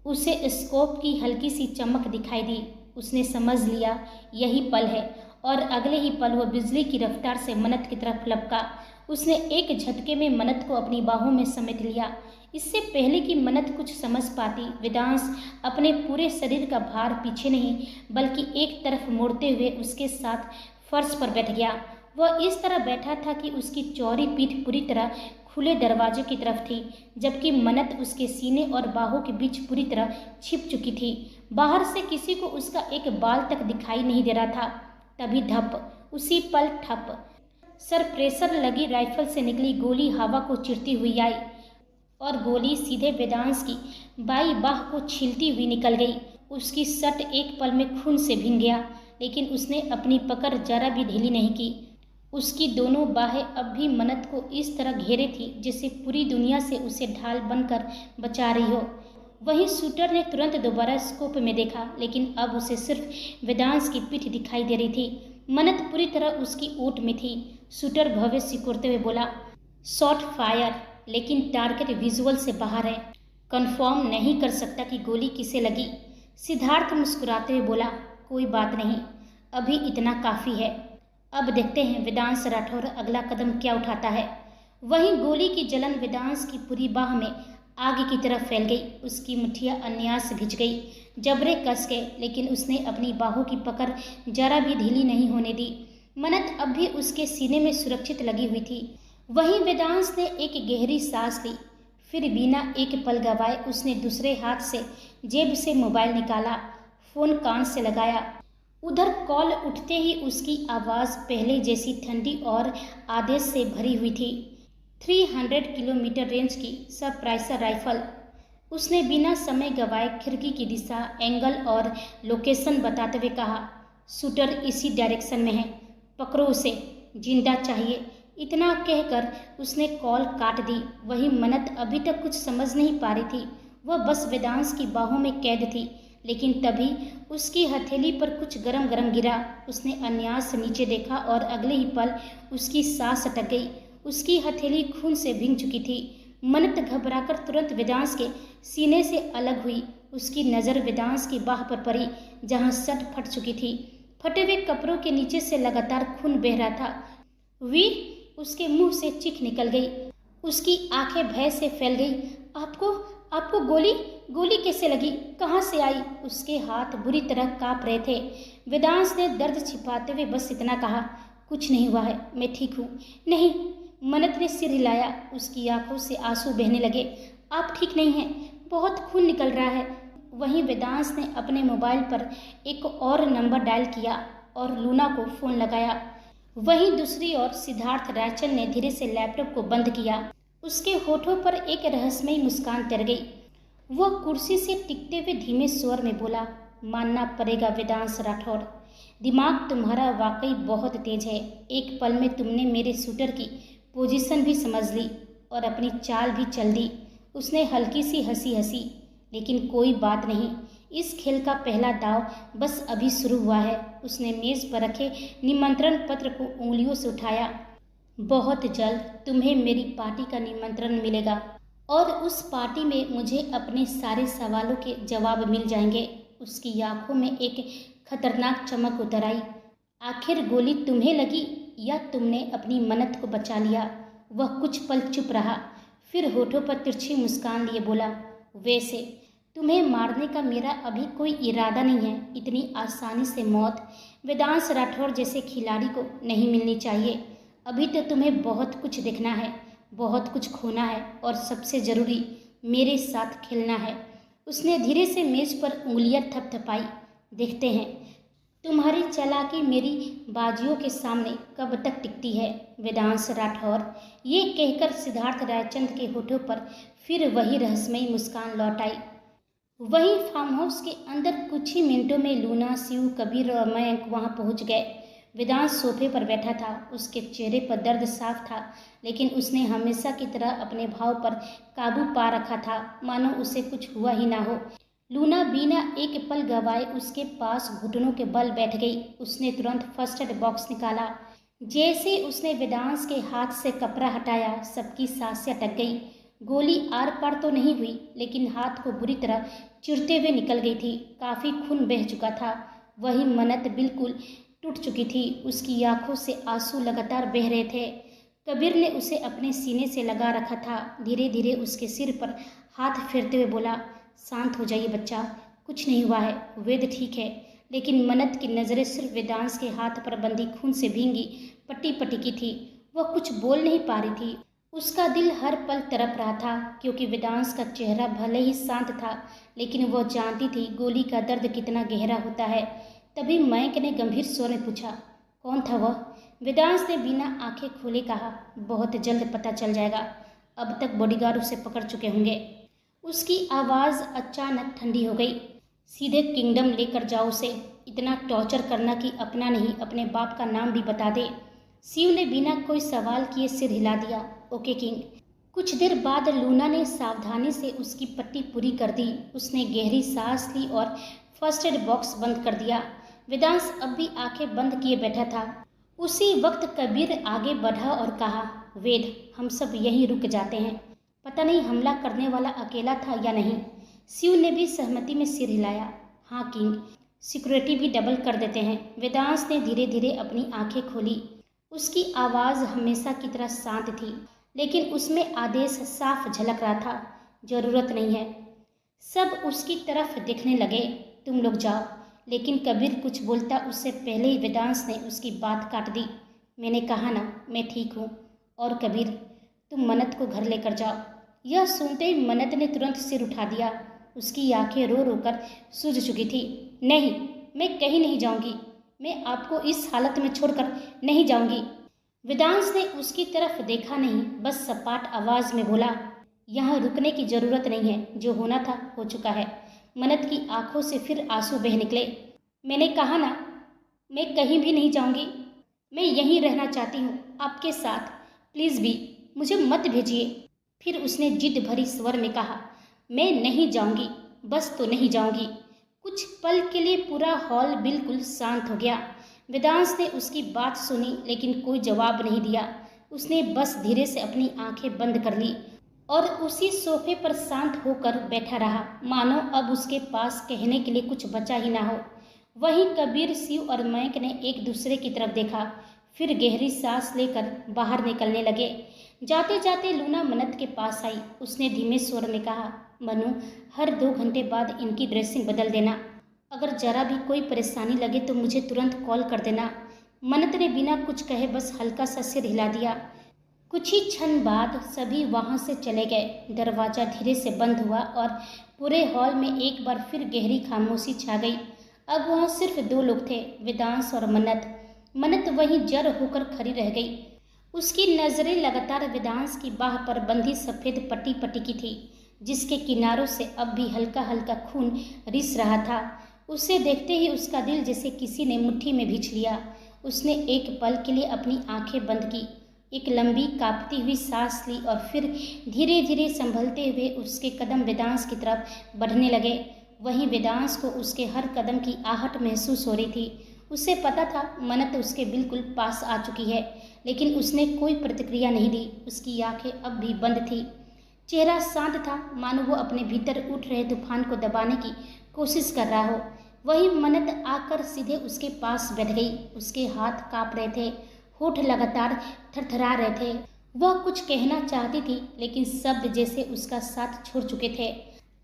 [SPEAKER 1] उसे स्कोप की हल्की सी चमक दिखाई दी। उसने समझ लिया यही पल है, और अगले ही पल वह बिजली की रफ्तार से मन्नत की तरफ लपका। उसने एक झटके में मन्नत को अपनी बाहों में समेट लिया। इससे पहले कि मन्नत कुछ समझ पाती, वेदांश अपने पूरे शरीर का भार पीछे नहीं बल्कि एक तरफ मोड़ते हुए उसके साथ फर्श पर बैठ गया। वह इस तरह बैठा था कि उसकी चौड़ी पीठ पूरी तरह खुले दरवाजे की तरफ थी, जबकि मन्नत उसके सीने और बाहों के बीच पूरी तरह छिप चुकी थी। बाहर से किसी को उसका एक बाल तक दिखाई नहीं दे रहा था। तभी धप, उसी पल ठप, सर प्रेशर लगी राइफल से निकली गोली हवा को चिरती हुई आई और गोली सीधे वेदांश की बाई बाह को छीलती हुई निकल गई। उसकी सट एक पल में खून से भीग गया, लेकिन उसने अपनी पकड़ जरा भी ढीली नहीं की। उसकी दोनों बाहें अब भी मन्नत को इस तरह घेरे थी जैसे पूरी दुनिया से उसे ढाल बनकर बचा रही हो। वहीं शूटर ने तुरंत दोबारा स्कोप में देखा, लेकिन अब उसे सिर्फ वेदांश की पीठ दिखाई दे रही थी। मन्नत पूरी तरह उसकी ओट में थी। शूटर भव्य सिकुड़ते हुए बोला, शॉट फायर, लेकिन टारगेट विजुअल से बाहर है। कंफर्म नहीं कर सकता कि गोली किसे लगी। सिद्धार्थ मुस्कुराते हुए बोला, कोई बात नहीं, अभी इतना काफ़ी है। अब देखते हैं वेदांश राठौर अगला कदम क्या उठाता है। वहीं गोली की जलन वेदांश की पूरी बाह में आगे की तरफ फैल गई। उसकी मुठ्ठियाँ अन्यास भिज गई, जबरे कस गए, लेकिन उसने अपनी बाहों की पकड़ जरा भी ढीली नहीं होने दी। मन्नत अब भी उसके सीने में सुरक्षित लगी हुई थी। वहीं वेदांश ने एक गहरी सांस ली, फिर बिना एक पल गवाए उसने दूसरे हाथ से जेब से मोबाइल निकाला, फ़ोन कान से लगाया। उधर कॉल उठते ही उसकी आवाज़ पहले जैसी ठंडी और आदेश से भरी हुई थी। 300 किलोमीटर रेंज की सब प्राइसर राइफल। उसने बिना समय गवाए खिड़की की दिशा, एंगल और लोकेशन बताते हुए कहा, शूटर इसी डायरेक्शन में है, पकड़ो उसे, जिंदा चाहिए। इतना कहकर उसने कॉल काट दी। वही मन्नत अभी तक कुछ समझ नहीं पा रही थी। वह बस वेदांश की बाहों में कैद थी, लेकिन तभी उसकी हथेली पर कुछ गरम गरम गिरा। उसने अन्यास से नीचे देखा और अगले ही पल उसकी सांस अटक गई। उसकी हथेली खून से भीग चुकी थी। मन्नत घबराकर तुरंत वेदांश के सीने से अलग हुई। उसकी नज़र वेदांश की बाह पर पड़ी जहां सट फट चुकी थी। फटे हुए कपड़ों के नीचे से लगातार खून बह रहा था। वीर! उसके मुंह से चीख निकल गई। उसकी आंखें भय से फैल गई। आपको गोली कैसे लगी? कहाँ से आई? उसके हाथ बुरी तरह कांप रहे थे। वेदांश ने दर्द छिपाते हुए बस इतना कहा, कुछ नहीं हुआ है, मैं ठीक हूँ। नहीं, मन्नत ने सिर हिलाया। उसकी आंखों से आंसू बहने लगे। आप ठीक नहीं हैं, बहुत खून निकल रहा है। वहीं वेदांश ने अपने मोबाइल पर एक और नंबर डायल किया और लूना को फ़ोन लगाया। वहीं दूसरी ओर सिद्धार्थ रायचंद ने धीरे से लैपटॉप को बंद किया। उसके होठों पर एक रहस्यमयी मुस्कान तर गई। वह कुर्सी से टिकते हुए धीमे स्वर में बोला, मानना पड़ेगा वेदांश राठौड़, दिमाग तुम्हारा वाकई बहुत तेज है। एक पल में तुमने मेरे शूटर की पोजीशन भी समझ ली और अपनी चाल भी चल दी। उसने हल्की सी हंसी हंसी। लेकिन कोई बात नहीं, इस खेल का पहला दाव बस अभी शुरू हुआ है। उसने मेज पर रखे निमंत्रण पत्र को उंगलियों से उठाया। बहुत जल्द तुम्हें मेरी पार्टी का निमंत्रण मिलेगा और उस पार्टी में मुझे अपने सारे सवालों के जवाब मिल जाएंगे। उसकी आंखों में एक खतरनाक चमक उतर आई। आखिर गोली तुम्हें लगी या तुमने अपनी मन्नत को बचा लिया? वह कुछ पल चुप रहा, फिर होठों पर तिरछी मुस्कान लिए बोला, वैसे तुम्हें मारने का मेरा अभी कोई इरादा नहीं है। इतनी आसानी से मौत वेदांश राठौड़ जैसे खिलाड़ी को नहीं मिलनी चाहिए। अभी तो तुम्हें बहुत कुछ देखना है, बहुत कुछ खोना है और सबसे ज़रूरी मेरे साथ खेलना है। उसने धीरे से मेज पर उंगलियां थपथपाई। देखते हैं तुम्हारी चालाकी मेरी बाजियों के सामने कब तक टिकती है वेदांश राठौड़। ये कहकर सिद्धार्थ रायचंद के होठों पर फिर वही रहस्यमयी मुस्कान लौट आई। वहीं फार्म हाउस के अंदर कुछ ही मिनटों में लूना, शिव, कबीर और मयंक वहां पहुंच गए। वेदांश सोफे पर बैठा था। उसके चेहरे पर दर्द साफ था, लेकिन उसने हमेशा की तरह अपने भाव पर काबू पा रखा था, मानो उसे कुछ हुआ ही ना हो। लूना बिना एक पल गवाए उसके पास घुटनों के बल बैठ गई। उसने तुरंत फर्स्ट एड बॉक्स निकाला। जैसे उसने वेदांश के हाथ से कपड़ा हटाया, सबकी सांसें अटक गई। गोली आर पार तो नहीं हुई, लेकिन हाथ को बुरी तरह चिरते हुए निकल गई थी। काफ़ी खून बह चुका था। वही मन्नत बिल्कुल टूट चुकी थी। उसकी आंखों से आंसू लगातार बह रहे थे। कबीर ने उसे अपने सीने से लगा रखा था। धीरे धीरे उसके सिर पर हाथ फेरते हुए बोला, शांत हो जाइए बच्चा, कुछ नहीं हुआ है, वेद ठीक है। लेकिन मन्नत की नज़रें सिर्फ वेदांश के हाथ पर बंधी खून से भींगी पट्टी पट्टी की थी। वह कुछ बोल नहीं पा रही थी। उसका दिल हर पल तड़प रहा था, क्योंकि वेदांश का चेहरा भले ही शांत था, लेकिन वह जानती थी गोली का दर्द कितना गहरा होता है। तभी मयंक ने गंभीर स्वर में पूछा, कौन था वह? वेदांश ने बिना आंखें खोले कहा, बहुत जल्द पता चल जाएगा। अब तक बॉडीगार्ड उसे पकड़ चुके होंगे। उसकी आवाज़ अचानक ठंडी हो गई। सीधे किंगडम लेकर जाओ उसे। इतना टॉर्चर करना कि अपना नहीं अपने बाप का नाम भी बता दे। शिव ने बिना कोई सवाल किए सिर हिला दिया, ओके किंग। कुछ देर बाद लूना ने सावधानी से उसकी पट्टी पूरी कर दी। उसने गहरी सांस ली और फर्स्ट एड बॉक्स बंद कर दिया। वेदांश अब भी आंखें बंद किए बैठा था। उसी वक्त कबीर आगे बढ़ा और कहा, वेद, हम सब यहीं रुक जाते हैं। पता नहीं हमला करने वाला अकेला था या नहीं। शिव ने भी सहमति में सिर हिलाया, हाँ किंग, सिक्योरिटी भी डबल कर देते हैं। वेदांश ने धीरे धीरे अपनी आंखें खोली। उसकी आवाज़ हमेशा की तरह शांत थी, लेकिन उसमें आदेश साफ झलक रहा था, जरूरत नहीं है। सब उसकी तरफ देखने लगे, तुम लोग जाओ। लेकिन कबीर कुछ बोलता उससे पहले ही वेदांश ने उसकी बात काट दी। मैंने कहा ना, मैं ठीक हूँ। और कबीर, तुम मन्नत को घर लेकर जाओ। यह सुनते ही मन्नत ने तुरंत सिर उठा दिया। उसकी आंखें रो रो कर सूज चुकी थी। नहीं, मैं कहीं नहीं जाऊंगी। मैं आपको इस हालत में छोड़कर नहीं जाऊंगी। वेदांश ने उसकी तरफ देखा नहीं, बस सपाट आवाज में बोला, यहाँ रुकने की जरूरत नहीं है, जो होना था हो चुका है। मन्नत की आंखों से फिर आंसू बह निकले। मैंने कहा ना, मैं कहीं भी नहीं जाऊंगी। मैं यहीं रहना चाहती हूँ आपके साथ। प्लीज़ भी मुझे मत भेजिए। फिर उसने जिद भरी स्वर में कहा, मैं नहीं जाऊंगी, बस तो नहीं जाऊंगी। कुछ पल के लिए पूरा हॉल बिल्कुल शांत हो गया। वेदांश ने उसकी बात सुनी लेकिन कोई जवाब नहीं दिया। उसने बस धीरे से अपनी आंखें बंद कर ली और उसी सोफे पर शांत होकर बैठा रहा, मानो अब उसके पास कहने के लिए कुछ बचा ही ना हो। वहीं कबीर, शिव और मयंक ने एक दूसरे की तरफ देखा, फिर गहरी सांस लेकर बाहर निकलने लगे। जाते जाते लूना मन्नत के पास आई। उसने धीमे स्वर में कहा, मनु, हर 2 घंटे बाद इनकी ड्रेसिंग बदल देना। अगर जरा भी कोई परेशानी लगे तो मुझे तुरंत कॉल कर देना। मन्नत ने बिना कुछ कहे बस हल्का सा सिर हिला दिया। कुछ ही क्षण बाद सभी वहां से चले गए। दरवाजा धीरे से बंद हुआ और पूरे हॉल में एक बार फिर गहरी खामोशी छा गई। अब वहां सिर्फ 2 लोग थे, वेदांश और मन्नत। मन्नत वहीं जड़ होकर खड़ी रह गई। उसकी नजरें लगातार वेदांश की बाह पर बंधी सफेद पट्टी पर टिकी थी, जिसके किनारों से अब भी हल्का हल्का खून रिस रहा था। उसे देखते ही उसका दिल जैसे किसी ने मुट्ठी में भींच लिया। उसने एक पल के लिए अपनी आंखें बंद की, एक लंबी कांपती हुई सांस ली और फिर धीरे धीरे संभलते हुए उसके कदम वेदांश की तरफ बढ़ने लगे। वहीं वेदांश को उसके हर कदम की आहट महसूस हो रही थी। उसे पता था मन्नत उसके बिल्कुल पास आ चुकी है, लेकिन उसने कोई प्रतिक्रिया नहीं दी। उसकी आंखें अब भी बंद थी, चेहरा शांत था, मानो वो अपने भीतर उठ रहे तूफान को दबाने की कोशिश कर रहा हो। वहीं मन्नत आकर सीधे उसके पास बैठ गई। उसके हाथ कांप रहे थे, होठ लगातार थरथरा रहे थे। वह कुछ कहना चाहती थी लेकिन शब्द जैसे उसका साथ छोड़ चुके थे।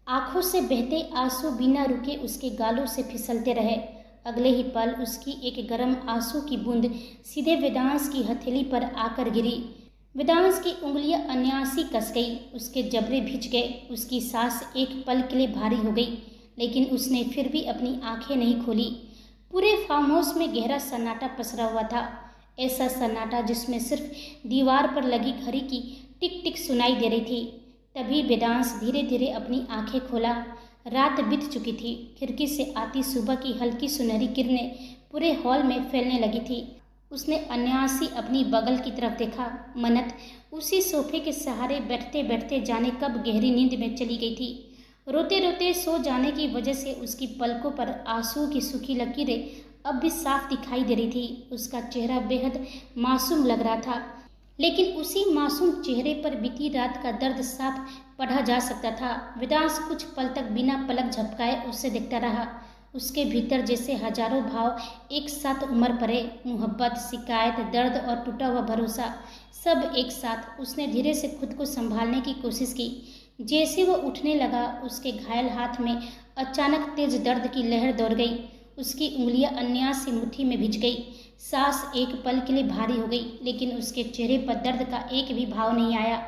[SPEAKER 1] आंखों से बहते आंसू बिना रुके उसके गालों से फिसलते रहे। अगले ही पल उसकी एक गर्म आंसू की बूंद सीधे वेदांश की हथेली पर आकर गिरी। वेदांश की उंगलियां अनायासी कस गई, उसके जबड़े भिज गए। उसकी सांस एक पल के लिए भारी हो गई, लेकिन उसने फिर भी अपनी आंखें नहीं खोली। पूरे फार्म हाउस में गहरा सन्नाटा पसरा हुआ था, ऐसा सन्नाटा जिसमें सिर्फ दीवार पर लगी घड़ी की टिक टिक सुनाई दे रही थी। तभी वेदांश धीरे धीरे अपनी आंखें खोला। रात बीत चुकी थी। खिड़की से आती सुबह की हल्की सुनहरी किरणें पूरे हॉल में फैलने लगी थी। उसने अनायासी अपनी बगल की तरफ देखा। मन्नत उसी सोफे के सहारे बैठते बैठते जाने कब गहरी नींद में चली गई थी। रोते रोते सो जाने की वजह से उसकी पलकों पर आंसू की सूखी लकीरें अब भी साफ दिखाई दे रही थी। उसका चेहरा बेहद मासूम लग रहा था, लेकिन उसी मासूम चेहरे पर बीती रात का दर्द साफ पढ़ा जा सकता था। वेदांश कुछ पल तक बिना पलक झपकाए उससे देखता रहा। उसके भीतर जैसे हजारों भाव एक साथ उमड़ पड़े, मोहब्बत, शिकायत, दर्द और टूटा हुआ भरोसा, सब एक साथ। उसने धीरे से खुद को संभालने की कोशिश की। जैसे वो उठने लगा, उसके घायल हाथ में अचानक तेज दर्द की लहर दौड़ गई। उसकी उंगलियां अनायास से मुट्ठी में भिज गई। सांस एक पल के लिए भारी हो गई, लेकिन उसके चेहरे पर दर्द का एक भी भाव नहीं आया।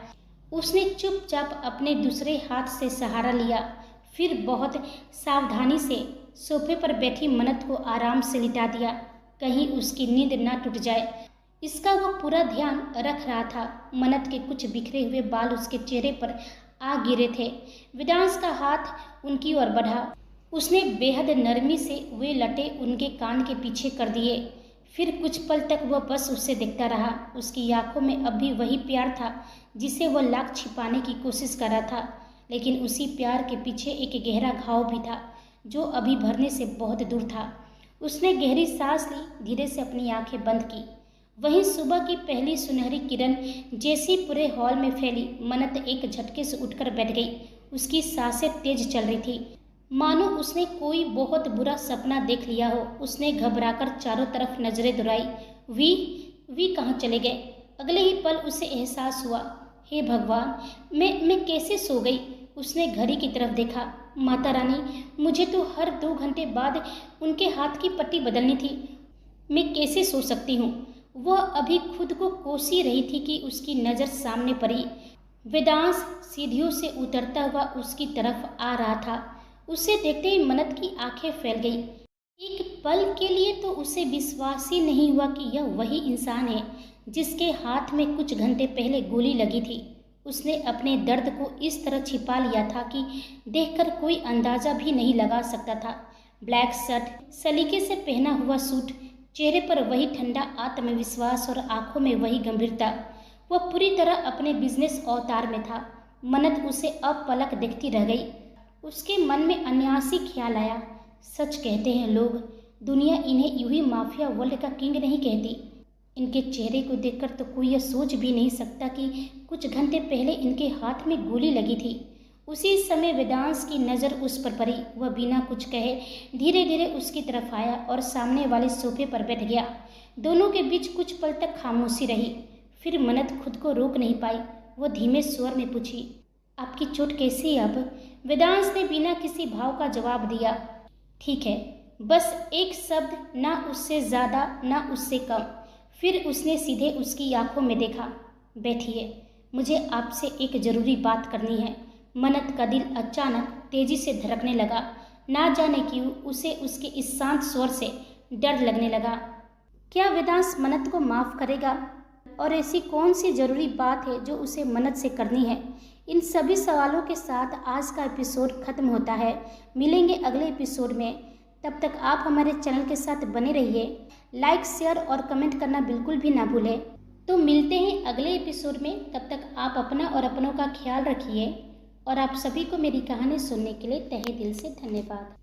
[SPEAKER 1] उसने चुपचाप अपने दूसरे हाथ से सहारा लिया, फिर बहुत सावधानी से सोफे पर बैठी मन्नत को आराम से लिटा दिया, कहीं उसकी नींद ना टूट जाए। इसका वह पूरा ध्यान रख रहा था। मन्नत के कुछ बिखरे हुए बाल उसके चेहरे पर आ गिरे थे। वेदांश का हाथ उनकी ओर बढ़ा। उसने बेहद नरमी से वे लटे उनके कान के पीछे कर दिए। फिर कुछ पल तक वह बस उसे देखता रहा। उसकी आंखों में अब भी वही प्यार था जिसे वह लाख छिपाने की कोशिश कर रहा था, लेकिन उसी प्यार के पीछे एक गहरा घाव भी था जो अभी भरने से बहुत दूर था। उसने गहरी सांस ली, धीरे से अपनी आंखें बंद की। वहीं सुबह की पहली सुनहरी किरण जैसी पूरे हॉल में फैली, मन्नत एक झटके से उठकर बैठ गई। उसकी सांसें तेज चल रही थी, मानो उसने कोई बहुत बुरा सपना देख लिया हो। उसने घबराकर चारों तरफ नजरें दौड़ाई। वी कहाँ चले गए? अगले ही पल उसे एहसास हुआ, हे भगवान, मैं कैसे सो गई? उसने घड़ी की तरफ देखा। माता रानी, मुझे तो हर 2 घंटे बाद उनके हाथ की पट्टी बदलनी थी। मैं कैसे सो सकती हूँ? वह अभी खुद को कोसी रही थी कि उसकी नज़र सामने पड़ी। वेदांश सीढ़ियों से उतरता हुआ उसकी तरफ आ रहा था। उसे देखते ही मन्नत की आंखें फैल गई। एक पल के लिए तो उसे विश्वास ही नहीं हुआ कि यह वही इंसान है जिसके हाथ में कुछ घंटे पहले गोली लगी थी। उसने अपने दर्द को इस तरह छिपा लिया था कि देखकर कोई अंदाजा भी नहीं लगा सकता था। ब्लैक शर्ट, सलीके से पहना हुआ सूट, चेहरे पर वही ठंडा आत्मविश्वास और आंखों में वही गंभीरता। वह पूरी तरह अपने बिजनेस अवतार में था। मन्नत उसे अपलक देखती रह गई। उसके मन में अनायासी ख्याल आया, सच कहते हैं लोग, दुनिया इन्हें यूं ही माफिया वर्ल्ड का किंग नहीं कहती। इनके चेहरे को देखकर तो कोई यह सोच भी नहीं सकता कि कुछ घंटे पहले इनके हाथ में गोली लगी थी। उसी समय वेदांश की नज़र उस पर पड़ी। वह बिना कुछ कहे धीरे धीरे उसकी तरफ आया और सामने वाले सोफे पर बैठ गया। दोनों के बीच कुछ पल तक खामोशी रही। फिर मन्नत खुद को रोक नहीं पाई। वह धीमे स्वर में पूछी, आपकी चोट कैसी है अब? वेदांश ने बिना किसी भाव का जवाब दिया, ठीक है, बस एक शब्द, ना उससे ज़्यादा ना उससे कम। फिर उसने सीधे उसकी आंखों में देखा। बैठिए, मुझे आपसे एक ज़रूरी बात करनी है। मन्नत का दिल अचानक तेजी से धड़कने लगा। ना जाने क्यों उसे उसके इस शांत स्वर से डर लगने लगा। क्या वेदांश मन्नत को माफ़ करेगा? और ऐसी कौन सी ज़रूरी बात है जो उसे मन्नत से करनी है? इन सभी सवालों के साथ आज का एपिसोड ख़त्म होता है। मिलेंगे अगले एपिसोड में। तब तक आप हमारे चैनल के साथ बने रहिए। लाइक, शेयर और कमेंट करना बिल्कुल भी ना भूलें। तो मिलते हैं अगले एपिसोड में। तब तक आप अपना और अपनों का ख्याल रखिए। और आप सभी को मेरी कहानी सुनने के लिए तहे दिल से धन्यवाद।